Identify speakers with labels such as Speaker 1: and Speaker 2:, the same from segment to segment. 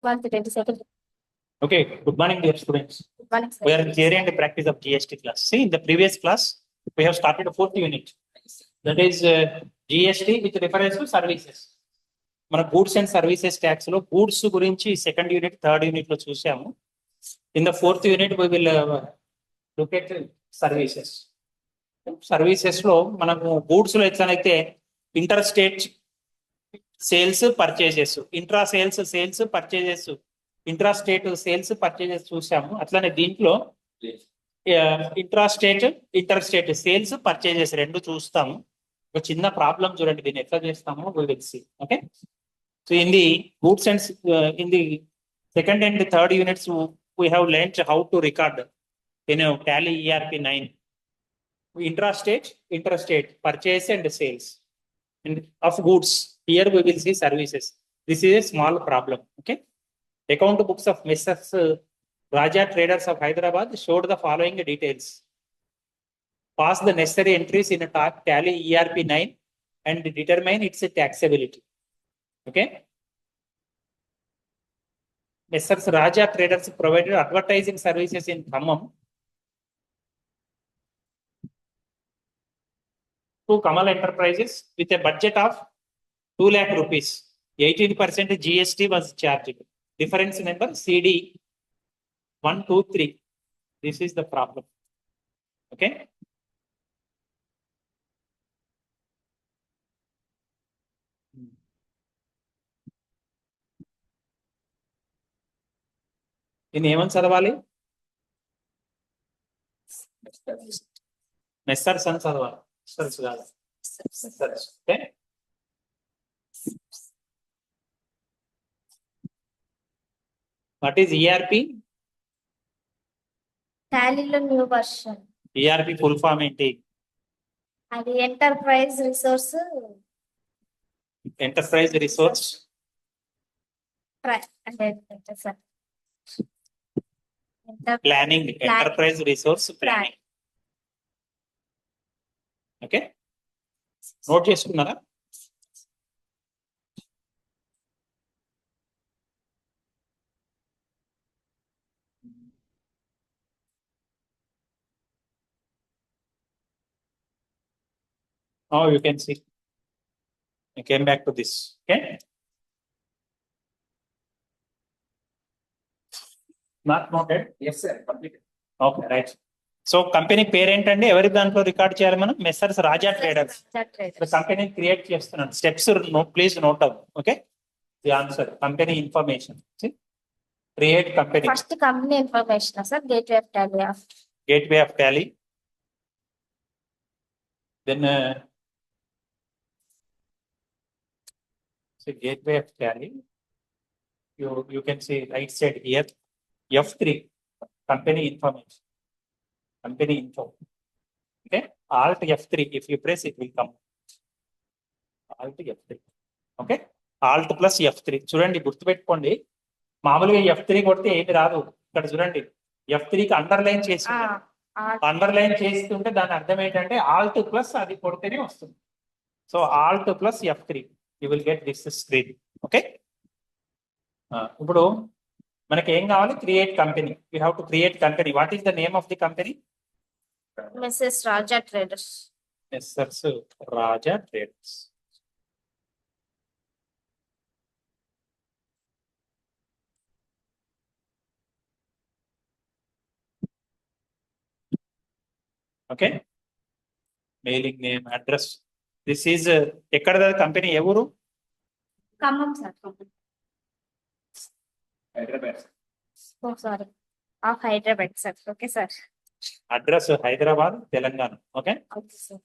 Speaker 1: 122nd.
Speaker 2: Okay, good morning, dear students.
Speaker 1: Good morning, sir.
Speaker 2: We are in theory and practice of GST class. See, in the previous class, we have started a fourth unit. That is GST with reference to services. మన goods and services tax లో goods గురించి second unit third unit లో చూసాము. In the fourth unit we will look at services. Services లో మనకు goods లో ఎట్లనైతే inter state sales purchases, intra sales purchases, intra state sales purchases చూసాము. అట్లానే దీంట్లో intra state inter state sales purchases రెండు చూస్తాము. ఒక చిన్న ప్రాబ్లం చూడండి, దీన్ని ఎట్లా చేస్తామో we will see. Okay, so in the goods and in the second and third units we have learnt how to record in Tally ERP 9 intrastate, interstate, purchase and sales and of goods. Here we will see services. This is a small problem. Okay, account books of Messrs. Raja Traders of Hyderabad showed the following details. Pass the necessary entries in a Tally ERP 9 and determine its taxability. Okay, Messrs. Raja Traders provided advertising services in Khammam to Kamal Enterprises with a budget of 2 lakh rupees. 18% GST was charged. Difference number CD 123. This is the problem. Okay. దీన్ని ఏమని చదవాలి? Messrs అని చదవాలి, messrs కాదు, messrs. Okay, what is ERP?
Speaker 1: టాలీలో new version.
Speaker 2: ERP full form ఏంటి?
Speaker 1: అది enterprise resource.
Speaker 2: Enterprise resource planning, enterprise resource planning. Okay, note చేసుకున్నారా? Oh, you can see. I came back to this. Okay. Not noted?
Speaker 3: Yes, sir. Completed.
Speaker 2: Okay, right. So company parent అండి, ఎవరి దాంట్లో record చేయాలి మనం? Messrs Raja traders. Company create చేస్తున్నాను. Steps please note of. Okay, the answer company information. Create company.
Speaker 1: First company information sir. Gateway of Tally.
Speaker 2: Gateway of Tally. Then gateway of Tally. You can see right side here, F3, company information, company info. Okay, Alt F3. If you press, it will come. Alt F3. Okay, Alt plus F3. చూడండి, గుర్తుపెట్టుకోండి. మామూలుగా F3 కొడితే ఏమి రాదు. ఇక్కడ చూడండి, F3కి underline చేసి, underline చేస్తుంటే దాని అర్థం ఏంటంటే Alt plus అది కొడితేనే వస్తుంది. So Alt plus F3. You will get this screen. Okay, ఇప్పుడు మనకి ఏం కావాలి? Create company. We have to create company. What is the name of the company?
Speaker 1: Messrs. Raja Traders.
Speaker 2: Messrs. Raja Traders. Okay, mailing name, address. This is ఎక్కడ company? ఎవరు?
Speaker 1: Khammam sir.
Speaker 3: Hyderabad.
Speaker 1: Oh sorry, of Hyderabad sir. Okay sir.
Speaker 2: Address Hyderabad, Telangana. Okay,
Speaker 1: okay sir.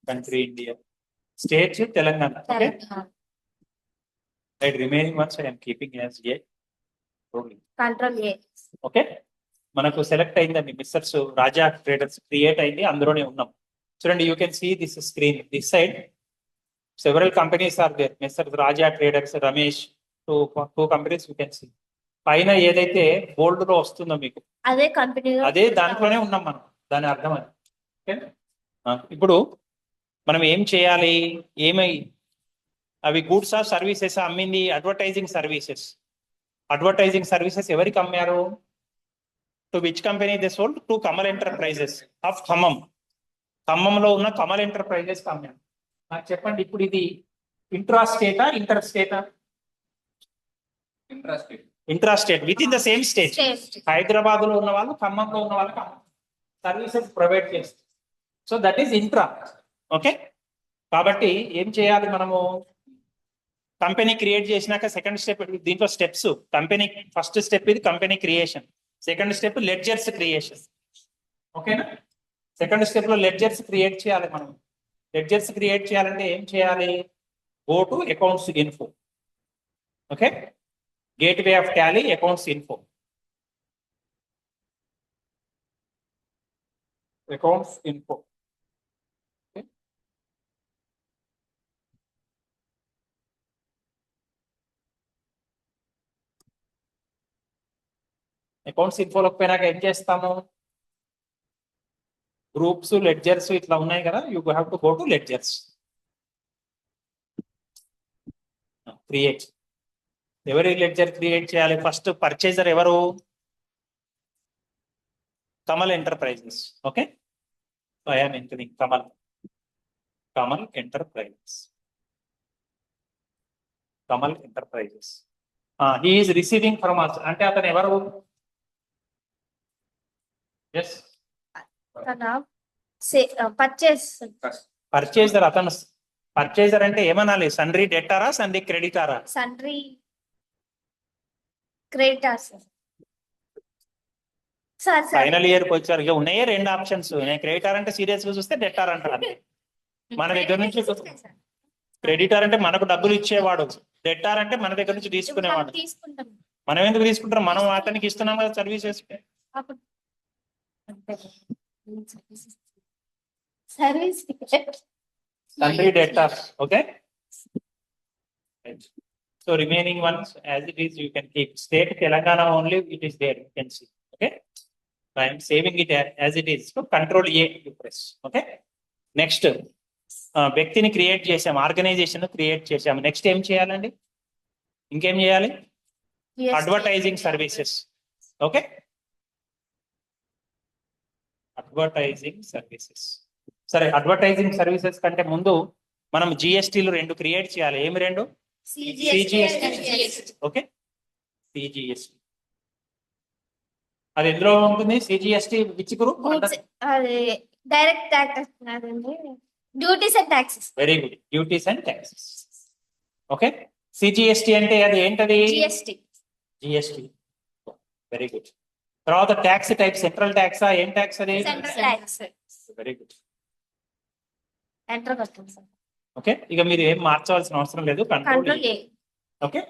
Speaker 2: Country India, state Telangana. Okay, right. Remaining ones I am keeping as a.
Speaker 1: Control a.
Speaker 2: Okay, మనకు select అయిందండి. Misters Raja traders create అయింది, అందులోనే ఉన్నాం. చూడండి, you can see this screen. This side several companies are there. Messrs. Raja Traders, Ramesh, two companies you can see. పైన ఏదైతే బోల్డ్ లో వస్తుందో మీకు
Speaker 1: అదే కంపెనీ,
Speaker 2: అదే దాంట్లోనే ఉన్నాం మనం. దాని అర్థం అది. ఓకే, ఇప్పుడు మనం ఏం చేయాలి? అవి గూడ్స్ ఆర్ సర్వీసెస్ అమ్మింది అడ్వర్టైజింగ్ సర్వీసెస్. అడ్వర్టైజింగ్ సర్వీసెస్ ఎవరికి అమ్మారు? To which company they sold? To Kamal enterprises of Khammam. ఖమ్మంలో ఉన్న కమల్ ఎంటర్ప్రైజెస్ అమ్మారు. నాకు చెప్పండి, ఇప్పుడు ఇది ఇంట్రా స్టేటా ఇంటర్ స్టేటా? Intra state, with in the same state.
Speaker 1: State.
Speaker 2: Hyderabad లో ఉన్న వాళ్ళు ఖమ్మంలో ఉన్న వాళ్ళకి సర్వీసెస్ ప్రొవైడ్ చేస్తారు. So that is intra. Okay, కాబట్టి ఏం చేయాలి మనము? కంపెనీ క్రియేట్ చేసినాక సెకండ్ స్టెప్, దీంట్లో స్టెప్స్. కంపెనీ ఫస్ట్ స్టెప్ ఇది company creation. Second step ledgers creation. ఓకేనా? సెకండ్ స్టెప్ లో లెడ్జర్స్ క్రియేట్ చేయాలి మనం. లెడ్జర్స్ క్రియేట్ చేయాలంటే ఏం చేయాలి? Go to accounts info. Okay, gateway of Tally accounts info. Accounts info. Accounts ఇన్ఫోలోకి పోయినాక ఏం చేస్తాము? గ్రూప్స్, లెడ్జర్స్ ఇట్లా ఉన్నాయి కదా, you have to go to ledgers. Create. ఎవరి లెడ్జర్ క్రియేట్ చేయాలి? ఫస్ట్ పర్చేజర్ ఎవరు? Kamal enterprises. Okay, I am entering Kamal enterprises. Kamal enterprises. He is receiving from us అంటే అతను ఎవరు? Yes,
Speaker 1: purchase.
Speaker 2: పర్చేజర్. అతను పర్చేజర్ అంటే ఏమనాలి? సన్రీ డెటారా, సన్రీ క్రెడిటారా?
Speaker 1: Sundry creditors. Sir
Speaker 2: final year కి వచ్చారు, ఇక ఉన్నాయే రెండు ఆప్షన్స్. నేను క్రెడిటార్ అంటే సీరియస్ గా చూస్తే డెటార్ అంటారు అంతే. మన దగ్గర నుంచి క్రెడిటార్ అంటే మనకు డబ్బులు ఇచ్చేవాడు, డెటార్ అంటే మన దగ్గర నుంచి తీసుకునేవాడు.
Speaker 1: తీసుకుంటాం.
Speaker 2: మనం ఎందుకు తీసుకుంటాం? మనం అతనికి ఇస్తున్నాం కదా services.
Speaker 1: Service.
Speaker 2: Sundry debtors. Okay, so remaining ones as it is you can keep. State Telangana only, it is there, you can see. Okay, so I am saving it as it is. So control A you press. Okay, next వ్యక్తిని create చేసాం, organisation create చేసాము. Next ఏం చేయాలండి? ఇంకేం చేయాలి? Advertising services. Okay, advertising services. సరే, advertising services కంటే ముందు మనం జిఎస్టీలు రెండు క్రియేట్ చేయాలి. ఏమి రెండు? సిజిఎస్టీ. ఓకే, సిజిఎస్టీ అది ఎందులో ఉంటుంది? CGST which group?
Speaker 1: Direct tax. Duties and taxes.
Speaker 2: Very good, duties and taxes. Okay, CGST అంటే అది ఏంటది?
Speaker 1: జిఎస్టీ.
Speaker 2: GST, very good. తర్వాత ట్యాక్స్ టైప్, సెంట్రల్ ట్యాక్సా, ఏం ట్యాక్స్ అది?
Speaker 1: Central tax.
Speaker 2: Very good.
Speaker 1: Enter కొట్టండి సార్.
Speaker 2: ఓకే, ఇక మీరు ఏం మార్చవలసిన అవసరం లేదు.
Speaker 1: Control a.
Speaker 2: Okay,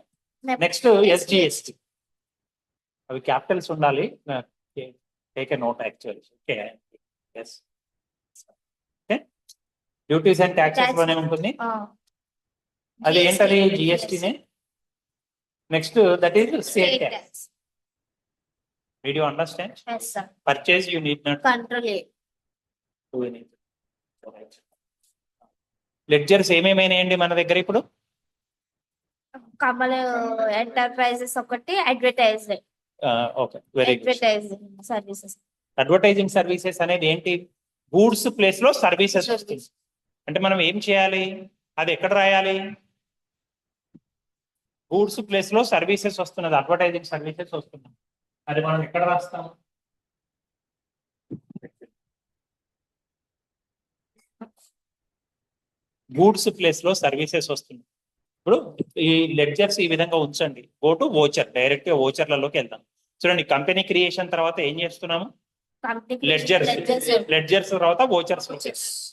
Speaker 2: next SGST. అవి క్యాపిటల్స్ ఉండాలి. Take a note actually. Okay, yes. Okay, duties and taxes లోనే ఉంటుంది. అది ఏంటది? జిఎస్టీనే. Next that is sale tax. Did you understand?
Speaker 1: Yes sir.
Speaker 2: Purchase you need not
Speaker 1: Control A.
Speaker 2: do anything. Alright. Ledgers ఏమేమైనాయండి మన దగ్గర ఇప్పుడు?
Speaker 1: Kamal enterprises ఒకటి, advertising.
Speaker 2: Okay, very good.
Speaker 1: Advertising services.
Speaker 2: Advertising services అనేది ఏంటి? గూడ్స్ ప్లేస్ లో services వస్తుంది. అంటే మనం ఏం చేయాలి? అది ఎక్కడ రాయాలి? గూడ్స్ ప్లేస్ లో సర్వీసెస్ వస్తున్నది, అడ్వర్టైజింగ్ సర్వీసెస్ వస్తున్నది. అది మనం ఎక్కడ రాస్తాం? గూడ్స్ ప్లేస్ లో సర్వీసెస్ వస్తుంది. ఇప్పుడు ఈ లెడ్జర్స్ ఈ విధంగా ఉంచండి. గో టు ఓచర్, డైరెక్ట్ గా ఓచర్లలోకి వెళ్దాం. చూడండి, కంపెనీ క్రియేషన్ తర్వాత ఏం చేస్తున్నాము? లెడ్జర్స్. లెడ్జర్స్ తర్వాత ఓచర్స్.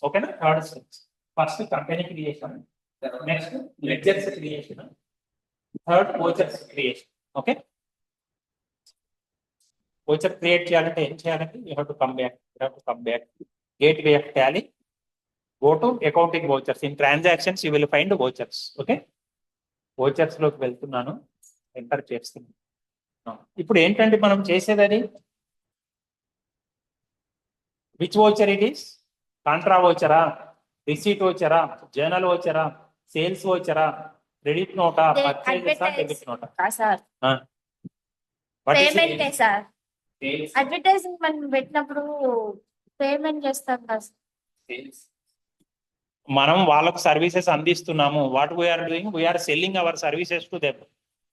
Speaker 2: ఓకేనా? Third step. First company creation, next ledgers creation, third vouchers creation. Okay, voucher create చేయాలంటే ఏం చేయాలంటే you have to come back. Gateway of Tally, go to accounting vouchers. In transactions you will find vouchers. Okay, vouchers లోకి వెళ్తున్నాను, enter చేస్తున్నాను. ఇప్పుడు ఏంటంటే మనం చేసేది అది which voucher it is? Contra వోచరా, రిసీట్ వోచరా, జర్నల్ వోచరా, సేల్స్ వోచరా, క్రెడిట్ నోటా,
Speaker 1: They
Speaker 2: purchases,
Speaker 1: advertise.
Speaker 2: Debit NOTA?
Speaker 1: Sir payment sir advertising మనం పెట్టినప్పుడు పేమెంట్ చేస్తాం కదా సార్.
Speaker 2: మనం వాళ్ళకు సర్వీసెస్ అందిస్తున్నాము. What we're doing, we're selling our services to them.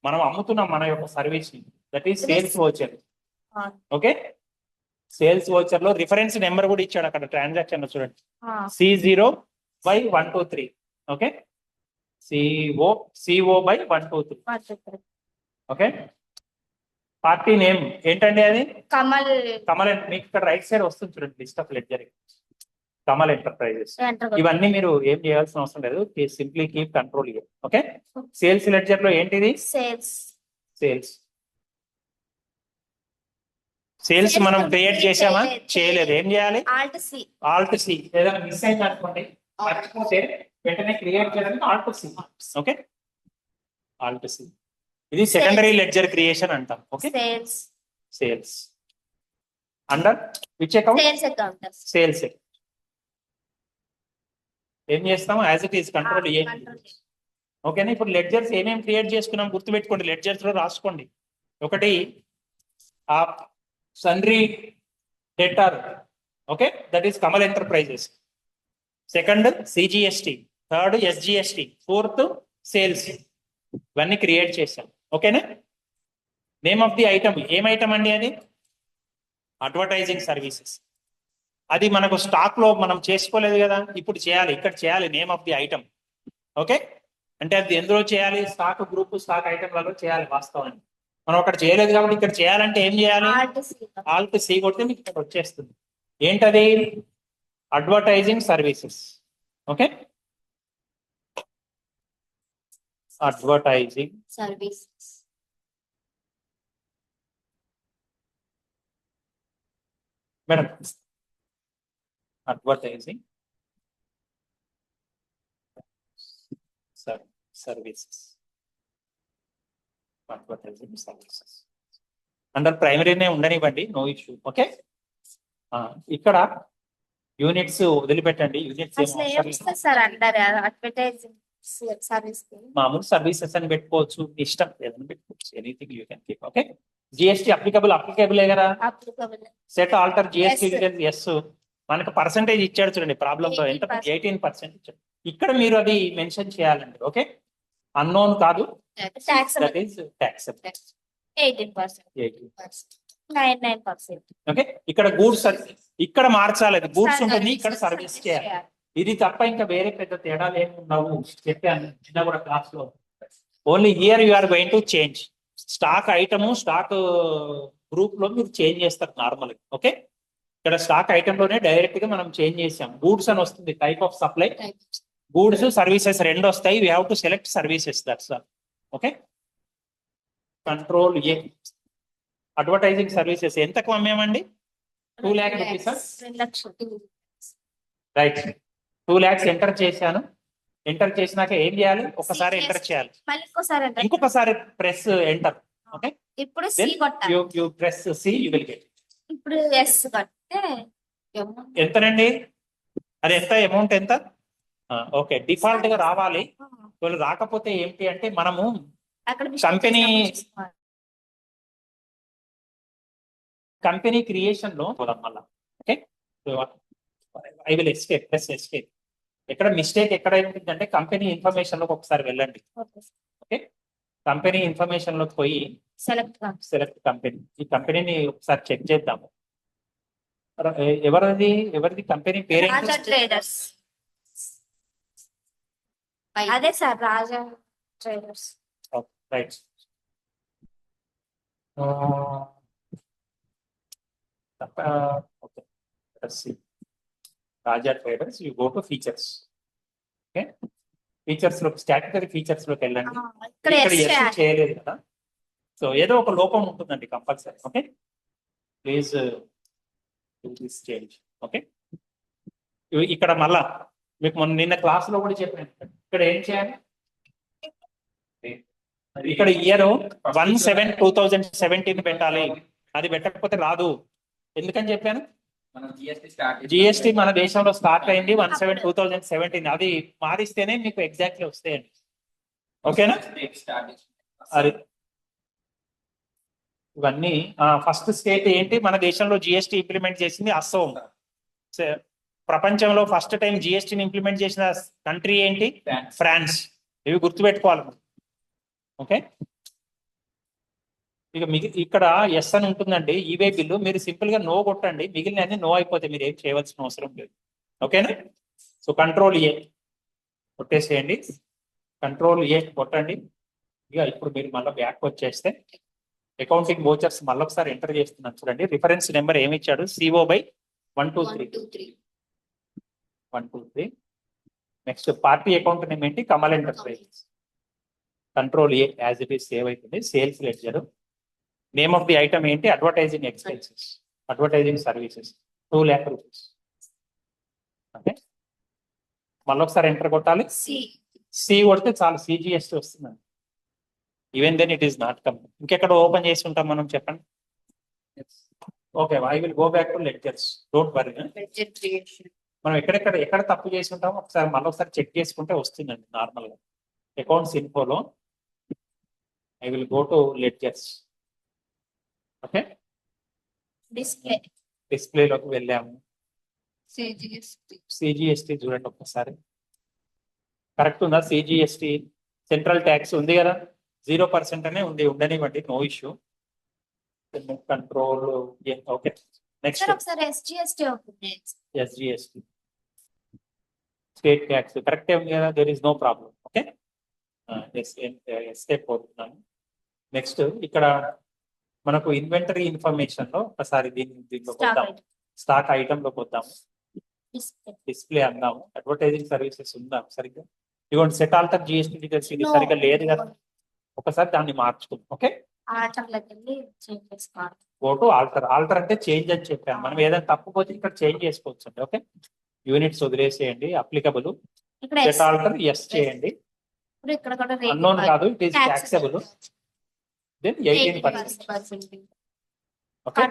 Speaker 2: మనం అమ్ముతున్నాం మన యొక్క సర్వీస్ ని. That is sales voucher. Okay, sales voucher లో రిఫరెన్స్ నెంబర్ కూడా ఇచ్చాడు అక్కడ ట్రాన్సాక్షన్ లో, చూడండి C0/123. Okay, CO/123. Okay, party name ఏంటండి అది?
Speaker 1: కమల్
Speaker 2: కమల్. మీకు ఇక్కడ రైట్ సైడ్ వస్తుంది చూడండి, list of ledger, Kamal enterprises. ఇవన్నీ మీరు ఏం చేయాల్సిన అవసరం లేదు, simply keep control year. Okay, sales ledger లో ఏంటిది?
Speaker 1: సేల్స్.
Speaker 2: సేల్స్. సేల్స్ మనం క్రియేట్ చేసామా? చేయలేదు. ఏం చేయాలి? Alt C. ఏదైనా మిస్ అయింది అనుకోండి, మర్చిపోతే వెంటనే క్రియేట్ చేయడానికి alt c. Okay, alt c. ఇది సెకండరీ లెడ్జర్ క్రియేషన్ అంటాం. Okay,
Speaker 1: sales.
Speaker 2: Sales under which account?
Speaker 1: Sales account.
Speaker 2: Sales. ఏం చేస్తాం? As it is control a. ఓకేనా? ఇప్పుడు లెడ్జర్స్ ఏమేమి క్రియేట్ చేసుకున్నాం గుర్తుపెట్టుకోండి, లెడ్జర్స్ లో రాసుకోండి. ఒకటి ఆ sundry debtor. Okay, that is Kamal enterprises. Second CGST, third SGST, fourth sales. ఇవన్నీ క్రియేట్ చేశాం. ఓకేనా? నేమ్ ఆఫ్ ది ఐటమ్ ఏం ఐటమ్ అండి అది? Advertising services. అది మనకు స్టాక్ లో మనం చేసుకోలేదు కదా, ఇప్పుడు చేయాలి. ఇక్కడ చేయాలి name of the item. Okay, అంటే అది ఎందులో చేయాలి? స్టాక్ గ్రూప్, స్టాక్ ఐటమ్లలో చేయాలి వాస్తవాన్ని. మనం అక్కడ చేయలేదు కాబట్టి ఇక్కడ చేయాలంటే ఏం చేయాలి? ఆల్ట్ సి కొడితే మీకు ఇక్కడ వచ్చేస్తుంది. ఏంటది? Advertising services. Okay, advertising
Speaker 1: services.
Speaker 2: Madam, advertising services. Advertising services under ప్రైమరీనే ఉండనివ్వండి, నో ఇష్యూ. ఓకే, ఇక్కడ యూనిట్స్ వదిలిపెట్టండి. యూనిట్స్
Speaker 1: సార్ అంటారు అడ్వర్టైజింగ్ సర్వీస్.
Speaker 2: మామూలు సర్వీసెస్ అని పెట్టుకోవచ్చు, ఇష్టం ఏదైనా పెట్టుకోవచ్చు. Anything you can keep. Okay, GST applicable కదా? Set alter GST details. Yes. మనకు పర్సంటేజ్ ఇచ్చాడు చూడండి, ప్రాబ్లమ్ లో ఎంత? 18% ఇచ్చాడు. ఇక్కడ మీరు అది మెన్షన్ చేయాలండి. ఓకే, అన్నోన్ కాదు, దట్ ఈస్ ట్యాక్సబుల్.
Speaker 1: 18%.
Speaker 2: ఓకే, ఇక్కడ గూడ్స్ ఇక్కడ మార్చాలి. అది గూడ్స్ ఉంటుంది, ఇక్కడ సర్వీస్ చేయాలి. ఇది తప్ప ఇంకా వేరే పెద్ద తేడాలు ఏమి ఉండవు. చెప్పాను చిన్న కూడా క్లాస్ లో. Only here you are going to change stock item, stock group లో మీరు చేంజ్ చేస్తారు నార్మల్. ఓకే, ఇక్కడ స్టాక్ ఐటమ్ లోనే డైరెక్ట్ గా మనం చేంజ్ చేసాం. గూడ్స్ అని వస్తుంది, type of supply. Goods services రెండు వస్తాయి. We have to select services, that's all. Okay, control a. Advertising services ఎంతకు అమ్మామండి? 2 lakh rupees. Right, 2 lakhs enter చేశాను. ఎంటర్ చేసినాక ఏం చేయాలి? ఒకసారి ఎంటర్ చేయాలి, ఇంకొకసారి ప్రెస్ ఎంటర్. ఓకే,
Speaker 1: ఇప్పుడు
Speaker 2: you press c, you will get.
Speaker 1: ఇప్పుడు ఎస్ కొట్టే
Speaker 2: ఎంతనండి అది? ఎంత అమౌంట్ ఎంత? ఓకే, డిఫాల్ట్ గా రావాలి. వాళ్ళు రాకపోతే ఏంటి అంటే మనము కంపెనీ క్రియేషన్ లో మళ్ళా. Okay, I will escape, press escape. ఎక్కడ మిస్టేక్ ఎక్కడ ఉంటుందంటే కంపెనీ ఇన్ఫర్మేషన్ లోకి ఒకసారి వెళ్ళండి. ఓకే, కంపెనీ ఇన్ఫర్మేషన్ లోకి పోయి సెలెక్ట్ కంపెనీ. ఈ కంపెనీని ఒకసారి చెక్ చేద్దాము. ఎవరిది కంపెనీ పేరు?
Speaker 1: రాజా ట్రేడర్స్. అదే sir, Raja traders.
Speaker 2: Right. Okay, Raja traders. You go to features. Okay, features లో స్టాట్యుటరీ ఫీచర్స్ లోకి వెళ్ళండి. ఇక్కడ ఎస్ చేయలేదు కదా, సో ఏదో ఒక లోపం ఉంటుందండి compulsory. Okay, please change. Okay, ఇక్కడ మళ్ళా మీకు నిన్న క్లాస్ లో కూడా చెప్పాను. ఇక్కడ ఏం చేయాలి? ఇక్కడ ఇయర్ 1/7/2017 పెట్టాలి. అది పెట్టకపోతే రాదు. ఎందుకని చెప్పాను? జిఎస్టీ మన దేశంలో స్టార్ట్ అయింది 1/7/2017. అది మారిస్తేనే మీకు ఎగ్జాక్ట్లీ వస్తాయండి. ఓకేనా అది ఇవన్నీ ఫస్ట్ స్టేట్ ఏంటి మన దేశంలో జిఎస్టీ ఇంప్లిమెంట్ చేసింది అస్సోం. ప్రపంచంలో ఫస్ట్ టైం జిఎస్టీని ఇంప్లిమెంట్ చేసిన కంట్రీ ఏంటి? ఫ్రాన్స్. ఇవి గుర్తుపెట్టుకోవాలి. ఓకే, ఇక ఇక్కడ ఎస్ అని ఉంటుందండి ఈవే బిల్లు. మీరు సింపుల్ గా నో కొట్టండి, మిగిలిన అన్ని నో అయిపోతే మీరు ఏం చేయవలసిన అవసరం లేదు. ఓకేనా? సో కంట్రోల్ ఏ కొట్టేసేయండి, కంట్రోల్ ఏ కొట్టండి. ఇక ఇప్పుడు మీరు మళ్ళీ బ్యాక్ వచ్చేస్తే అకౌంటింగ్ వోచర్స్ మళ్ళీ ఒకసారి ఎంటర్ చేస్తున్నాను చూడండి. రిఫరెన్స్ నెంబర్ ఏమి ఇచ్చాడు? CO/123 123. Next party account name ఏంటి? Kamal enterprises. Control A as it is save అవుతుంది. Sales ledger. Name of the item ఏంటి? Advertising expenses, advertising services 2 lakh rupees. Okay, మళ్ళీ ఒకసారి ఎంటర్ కొట్టాలి. సి కొడితే చాలు, CGST వస్తుందండి. Even then it is not come. ఇంకెక్కడ ఓపెన్ చేసి ఉంటాం మనం చెప్పండి. Okay, I will go back to ledgers, don't worry. మనం ఎక్కడ తప్పు చేసి ఉంటామో ఒకసారి మళ్ళీ ఒకసారి చెక్ చేసుకుంటే వస్తుందండి నార్మల్ గా. అకౌంట్స్ ఇన్ఫోలో I will go to ledgers. Okay, డిస్ప్లేలోకి వెళ్ళాము. CGST చూడండి ఒక్కసారి, కరెక్ట్ ఉందా? CGST సెంట్రల్ ట్యాక్స్ ఉంది కదా, 0% అనే ఉంది, ఉండనివ్వండి, no issue. Control okay. Next SGST state tax కరెక్టే ఉంది కదా, there is no problem. Okay, escape అవుతున్నాను. నెక్స్ట్ ఇక్కడ మనకు ఇన్వెంటరీ ఇన్ఫర్మేషన్ లో ఒకసారి దీంట్లో వద్దాం. స్టాక్ ఐటమ్ లోకి వద్దాము. డిస్ప్లే అందాము. అడ్వర్టైజింగ్ సర్వీసెస్ ఉందాం సరిగ్గా. ఇదిగోండి సెట్ ఆల్టర్ GST డీటెయిల్స్, ఇది సరిగ్గా లేదు కదా, ఒకసారి దాన్ని మార్చుకుందాం. Okay, go to alter. Alter అంటే చేంజ్ అని చెప్పాను. మనం ఏదైనా తప్పుపోతే ఇక్కడ చేంజ్ చేసుకోవచ్చు అండి. ఓకే, యూనిట్స్ వదిలేసేయండి, అప్లికబుల్. సెట్ ఆల్టర్ ఎస్ చేయండి. అన్నోన్ కాదు, it is taxable. Then 18%. Okay,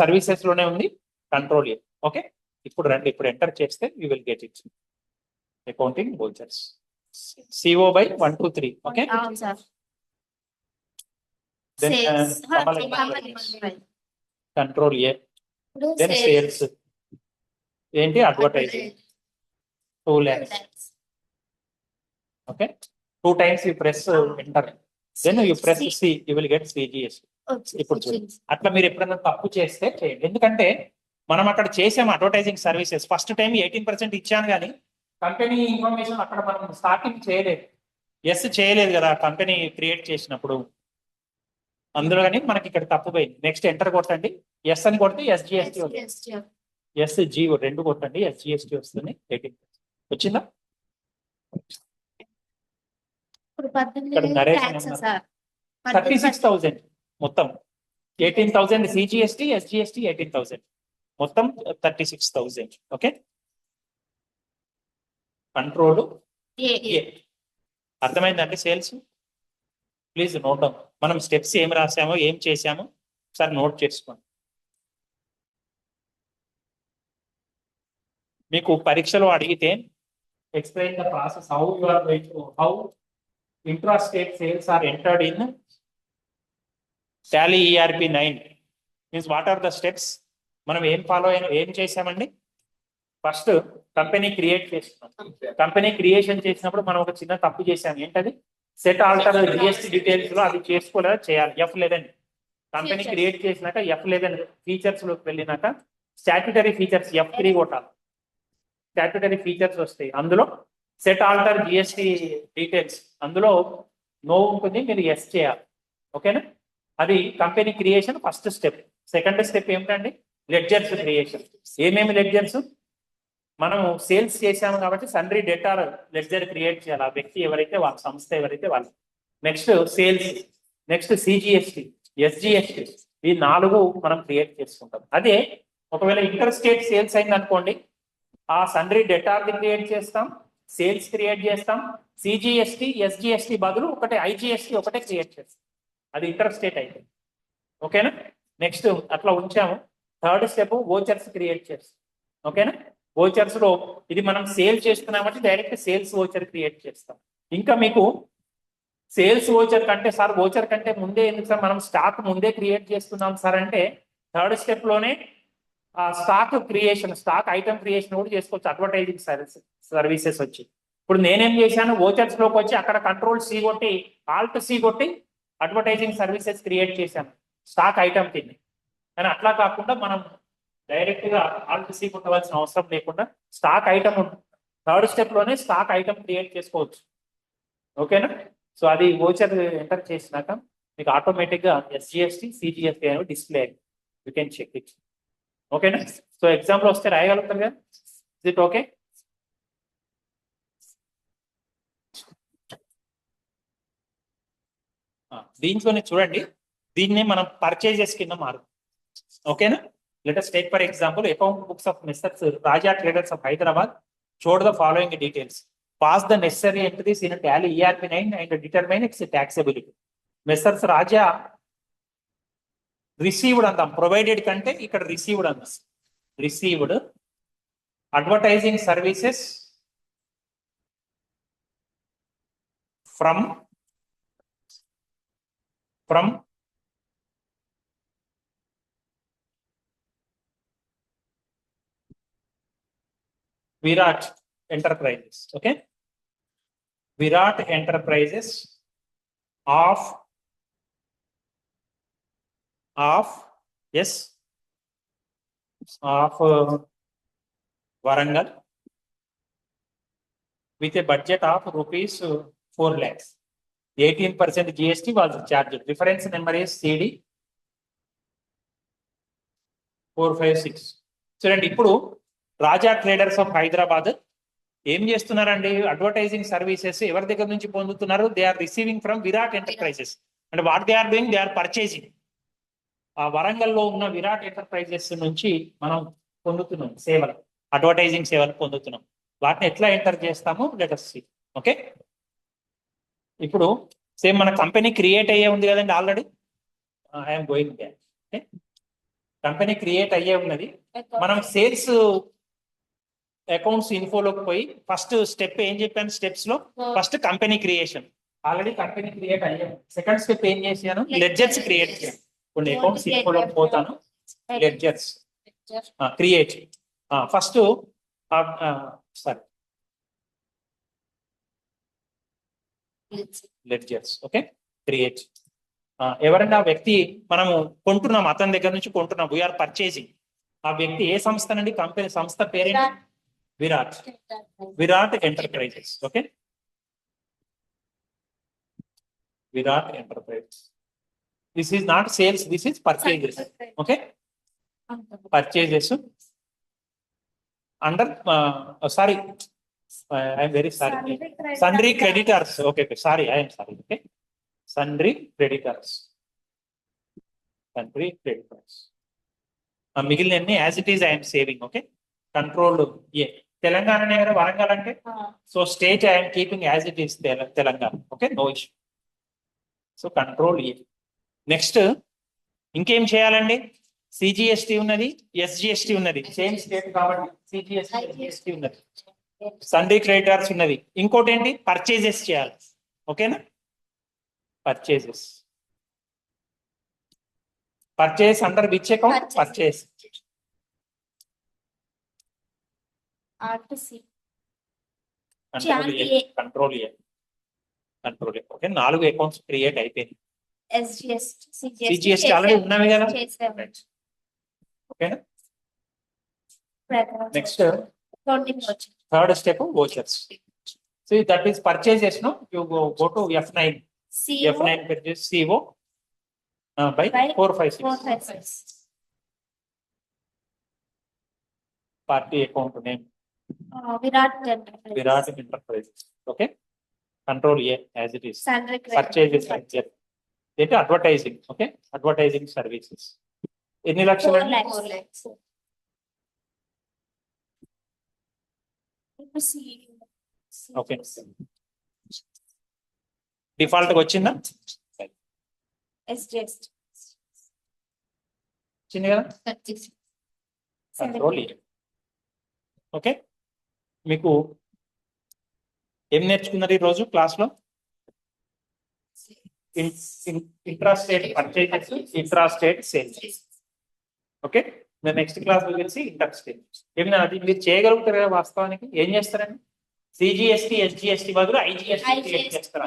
Speaker 2: services లోనే ఉంది, కంట్రోల్ ఏ. ఓకే, ఇప్పుడు రండి, ఇప్పుడు ఎంటర్ చేస్తే you will get it. Accounting vouchers CO/123. Okay, then control A. Then sales ఏంటి? Advertising 2 lakhs. Okay, 2 times you press enter, then you press C, you will get CGST. ఇప్పుడు చూడండి, అట్లా మీరు ఎప్పుడైనా తప్పు చేస్తే చేయండి. ఎందుకంటే మనం అక్కడ చేసాము అడ్వర్టైజింగ్ సర్వీసెస్, ఫస్ట్ టైం 18% ఇచ్చాను, కానీ కంపెనీ ఇన్ఫర్మేషన్ అక్కడ మనం స్టార్టింగ్ చేయలేదు, చేయలేదు కదా కంపెనీ క్రియేట్ చేసినప్పుడు, అందులో కానీ మనకి ఇక్కడ తప్పు పోయింది. నెక్స్ట్ ఎంటర్ కొట్టండి, ఎస్ అని కొడితే SGST వస్తుంది. SG 2 కొట్టండి, SGST వస్తుంది. 18 వచ్చిందా? ఇక్కడ నరేషన్ 36,000 మొత్తం. 18,000 CGST, SGST 18,000, మొత్తం 36,000. ఓకే, కంట్రోల్ ఏ. అర్థమైందండి సేల్స్? Please note down. మనం స్టెప్స్ ఏం రాసామో ఏం చేసామో ఒకసారి నోట్ చేసుకోండి. మీకు పరీక్షలో అడిగితే explain the process how you are going to how intrastate sales are entered in Tally ERP 9 means what are the steps. మనం ఏం చేసామండి? ఫస్ట్ కంపెనీ క్రియేట్ చేస్తున్నాం. కంపెనీ క్రియేషన్ చేసినప్పుడు మనం ఒక చిన్న తప్పు చేసాం. ఏంటది? సెట్ ఆల్టర్ GST డీటెయిల్స్ లో అది చేసుకోలేదా? చేయాలి. F11 కంపెనీ క్రియేట్ చేసినాక F11 ఫీచర్స్ లోకి వెళ్ళినాక స్టాట్యుటరీ ఫీచర్స్ F3 కొట్టాలి. స్టాట్యుటరీ ఫీచర్స్ వస్తాయి, అందులో సెట్ ఆల్టర్ GST డీటెయిల్స్, అందులో నో ఉంటుంది, మీరు ఎస్ చేయాలి. ఓకేనా? అది company creation first step. Second step ఏమిటండి? Ledgers creation. ఏమేమి లెడ్జర్స్? మనం సేల్స్ చేసాము కాబట్టి సన్రీ డెటార్ లెడ్జర్ క్రియేట్ చేయాలి. ఆ వ్యక్తి ఎవరైతే వాళ్ళ సంస్థ ఎవరైతే వాళ్ళు. Next sales, next CGST, SGST, ఈ 4 మనం క్రియేట్ చేసుకుంటాం. అదే ఒకవేళ ఇంటర్ స్టేట్ సేల్స్ అయింది అనుకోండి, ఆ సన్రీ డెటార్ క్రియేట్ చేస్తాం, సేల్స్ క్రియేట్ చేస్తాం, CGST, SGST బదులు ఒకటే IGST ఒకటే క్రియేట్ చేస్తాం. అది ఇంటర్ స్టేట్ అయితే. ఓకేనా? నెక్స్ట్ అట్లా ఉంచాము. థర్డ్ స్టెప్ వోచర్స్ క్రియేట్ చేస్తాం. ఓకేనా? వోచర్స్ లో ఇది మనం సేల్ చేస్తున్నామంటే డైరెక్ట్ సేల్స్ వోచర్ క్రియేట్ చేస్తాం. ఇంకా మీకు సేల్స్ ఓచర్ కంటే సార్ ఓచర్ కంటే ముందే ఎందుకు సార్ మనం స్టాక్ ముందే క్రియేట్ చేస్తున్నాం సార్ అంటే థర్డ్ స్టెప్ లోనే stock creation stock item creation కూడా చేసుకోవచ్చు అడ్వర్టైజింగ్ సర్వీసెస్ వచ్చి ఇప్పుడు నేనేం చేశాను ఓచర్స్ లోకి వచ్చి అక్కడ కంట్రోల్ సి కొట్టి ఆల్ట్ సి కొట్టి అడ్వర్టైజింగ్ సర్వీసెస్ క్రియేట్ చేశాను స్టాక్ ఐటమ్ కింద కానీ అట్లా కాకుండా మనం డైరెక్ట్ గా ఆల్ట్ సి కొట్టవలసిన అవసరం లేకుండా స్టాక్ ఐటమ్ థర్డ్ స్టెప్ లోనే స్టాక్ ఐటమ్ క్రియేట్ చేసుకోవచ్చు ఓకేనా సో అది ఓచర్ ఎంటర్ చేసినాక మీకు ఆటోమేటిక్ గా ఎస్జిఎస్టి సిజిఎస్టి అనేవి డిస్ప్లే అయ్యింది యూ కెన్ చెక్ ఇట్ ఓకేనా సో ఎగ్జామ్ లో వస్తే రాయగలుగుతారు కదా ఇస్ ఇట్ ఓకే దీంట్లోనే చూడండి దీన్నే మనం పర్చేజెస్ కింద మారు ఓకేనా let us take for example account books of Messrs. Raja Traders of Hyderabad showed the following details. Pass the necessary entries in a tally ERP9 and determine its taxability. Messrs. Raja received అందాం provided కంటే ఇక్కడ received అందాం received advertising services from Virat Enterprises. Okay, Virat Enterprises of yes of Warangal with a budget of rupees 4 lakhs. 18% GST was charged. Reference number is CD 456. చూడండి ఇప్పుడు రాజా traders of Hyderabad ఏం చేస్తున్నారండి advertising services ఎవరి దగ్గర నుంచి పొందుతున్నారు they are receiving from Virat enterprises అంటే what they are doing they are purchasing ఆ వరంగల్లో ఉన్న విరాట్ ఎంటర్ప్రైజెస్ నుంచి మనం పొందుతున్నాం సేవలు అడ్వర్టైజింగ్ సేవలు పొందుతున్నాం వాటిని ఎట్లా ఎంటర్ చేస్తామో లెట్ us see ఓకే ఇప్పుడు సేమ్ మన కంపెనీ క్రియేట్ అయ్యే ఉంది కదండి already I'm going back okay company create అయ్యే ఉన్నది మనం సేల్స్ అకౌంట్స్ ఇన్ఫోలోకి పోయి ఫస్ట్ స్టెప్ ఏం చెప్పాను స్టెప్స్ లో first company creation already company create అయ్యాను సెకండ్ స్టెప్ ఏం చేశాను లెడ్జర్స్ క్రియేట్ చేయాలి కొన్ని అకౌంట్స్ ఇన్ఫోలోకి పోతాను ledgers create first sorry ledgers okay create ఎవరైనా వ్యక్తి మనము కొంటున్నాం అతని దగ్గర నుంచి కొంటున్నాం వీఆర్ పర్చేసింగ్ ఆ వ్యక్తి ఏ సంస్థ నుండి కంపెనీ సంస్థ పేరేంటి Virat enterprises okay Virat enterprises this is not sales this is purchases okay purchases under sorry I'm very sorry sundry creditors okay sorry I'm sorry okay sundry creditors మిగిలిన as it is I'm saving okay control A Telangana దగ్గర వరంగల్ అంటే so state I'm keeping as it is Telangana okay no issue so control A next ఇంకేం చేయాలండి CGST ఉన్నది SGST ఉన్నది same state కాబట్టి CGST ఉన్నది సన్రీ creditors ఉన్నది ఇంకోటి ఏంటి పర్చేజెస్ చేయాలి ఓకేనా purchases purchase under which account purchase control okay 4 accounts create అయిపోయింది సిజిఎస్టి ఆల్రెడీ ఉన్నవి కదా ఓకేనా next third step vouchers so that is purchases now you go to F9 purchase CO by 456 party account name
Speaker 1: Virat
Speaker 2: Enterprises okay control A as it is purchases here data advertising okay advertising services ఎన్ని లక్షలు
Speaker 1: 4 lakhs
Speaker 2: okay default గా వచ్చిందా వచ్చింది కదా control okay మీకు ఏం నేర్చుకున్నారు ఈ రోజు క్లాస్ లో? Intrastate purchases, intrastate sales. Okay, next class లో కలిసి ఇంటర్స్టేట్. ఏమన్నా అది మీరు చేయగలుగుతారు కదా? వాస్తవానికి ఏం చేస్తారండి? సిజిఎస్టి ఎస్జిఎస్టి బదులు ఐజిఎస్టి క్రియేట్ చేస్తారా?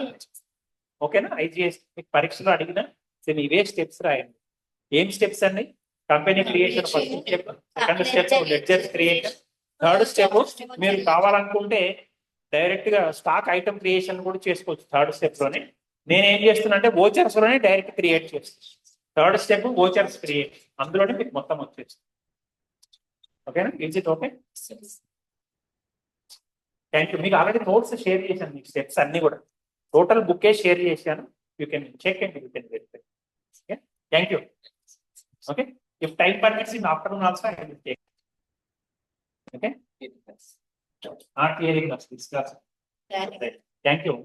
Speaker 2: ఓకేనా? ఐజిఎస్టి మీకు పరీక్షలో అడిగిన సేమ్ ఇవే స్టెప్స్ రాయండి. ఏం స్టెప్స్ అండి? Company creation first step, second step ledger creation, third step మీరు కావాలనుకుంటే డైరెక్ట్ గా స్టాక్ ఐటమ్ క్రియేషన్ కూడా చేసుకోవచ్చు. థర్డ్ స్టెప్ లోనే నేను ఏం చేస్తున్నా అంటే వోచర్స్ లోనే డైరెక్ట్ క్రియేట్ చేస్తాను. థర్డ్ స్టెప్ వోచర్స్ క్రియేట్, అందులోనే మీకు మొత్తం వచ్చేస్తుంది. ఓకేనా? Is it okay? Thank you. మీకు ఆల్రెడీ నోట్స్ షేర్ చేశాను, మీకు స్టెప్స్ అన్ని కూడా టోటల్ బుక్కే షేర్ చేశాను. You can check and you can verify. Okay, thank you. Okay, if time permits in afternoon also I will take. Okay, clearing of this class. Thank you.